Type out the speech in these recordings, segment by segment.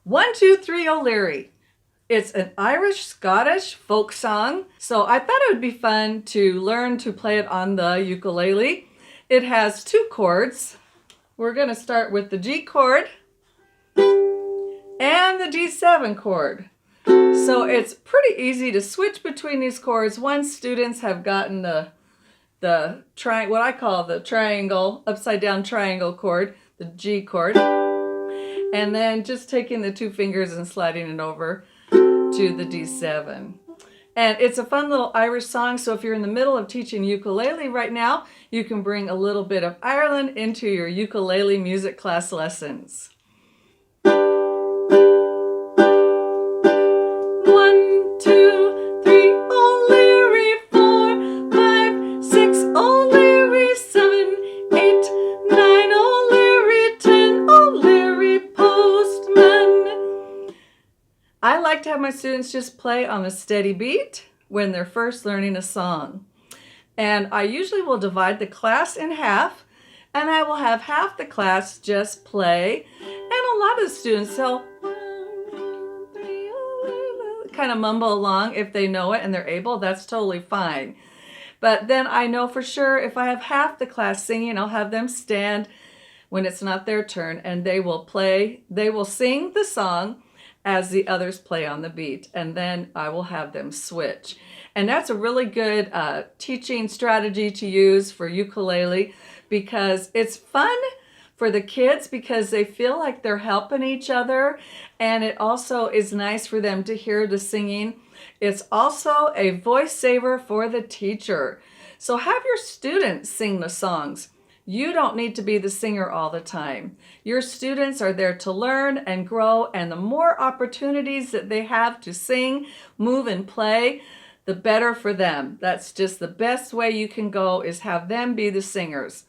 1, 2, 3, O'Leary. It's an Irish-Scottish folk song, so I thought it would be fun to learn to play it on the ukulele. It has 2 chords. We're going to start with the G chord and the D7 chord. So it's pretty easy to switch between these chords once students have gotten what I call the triangle, upside down triangle chord, the G chord. And then just taking the 2 fingers and sliding it over to the D7. And it's a fun little Irish song, so if you're in the middle of teaching ukulele right now, you can bring a little bit of Ireland into your ukulele music class lessons. 1, 2, 3, O'Leary, 4, 5, 6, O'Leary, 7, 8, 9, O'Leary, 10, O'Leary, postman. I like to have my students just play on a steady beat when they're first learning a song. And I usually will divide the class in half, and I will have half the class just play. And a lot of the students, they'll kind of mumble along if they know it and they're able. That's totally fine. But then I know for sure if I have half the class singing, I'll have them stand when it's not their turn, and they will sing the song as the others play on the beat, and then I will have them switch. And that's a really good teaching strategy to use for ukulele, because it's fun for the kids because they feel like they're helping each other, and it also is nice for them to hear the singing. It's also a voice saver for the teacher. So have your students sing the songs. You don't need to be the singer all the time. Your students are there to learn and grow, and the more opportunities that they have to sing, move, and play, the better for them. That's just the best way you can go, is have them be the singers.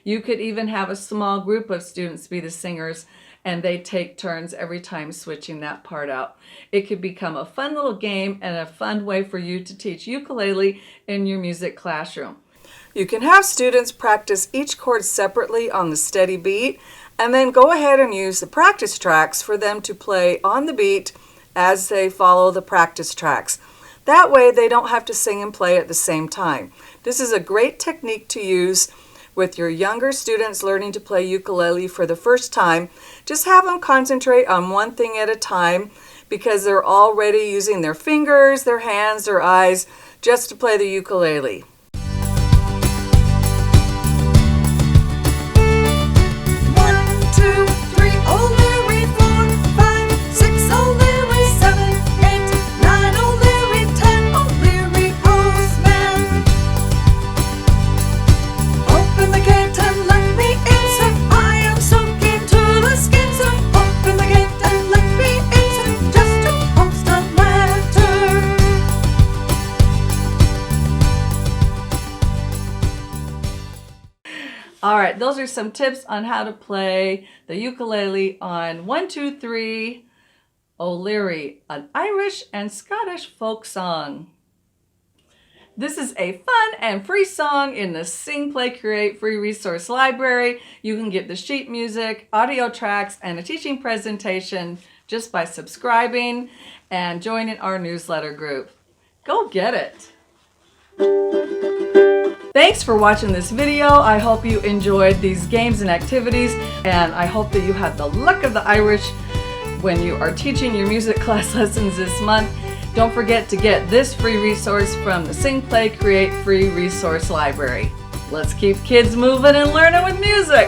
You could even have a small group of students be the singers, and they take turns every time switching that part out. It could become a fun little game and a fun way for you to teach ukulele in your music classroom. You can have students practice each chord separately on the steady beat, and then go ahead and use the practice tracks for them to play on the beat as they follow the practice tracks. That way they don't have to sing and play at the same time. This is a great technique to use with your younger students learning to play ukulele for the first time. Just have them concentrate on one thing at a time, because they're already using their fingers, their hands, their eyes just to play the ukulele. 'Alright, those are some tips on how to play the ukulele on 1, 2, 3, O'Leary, an Irish and Scottish folk song. This is a fun and free song in the Sing, Play, Create free resource library. You can get the sheet music, audio tracks, and a teaching presentation just by subscribing and joining our newsletter group. Go get it! Thanks for watching this video. I hope you enjoyed these games and activities, and I hope that you had the luck of the Irish when you are teaching your music class lessons this month. Don't forget to get this free resource from the Sing, Play, Create free resource library. Let's keep kids moving and learning with music.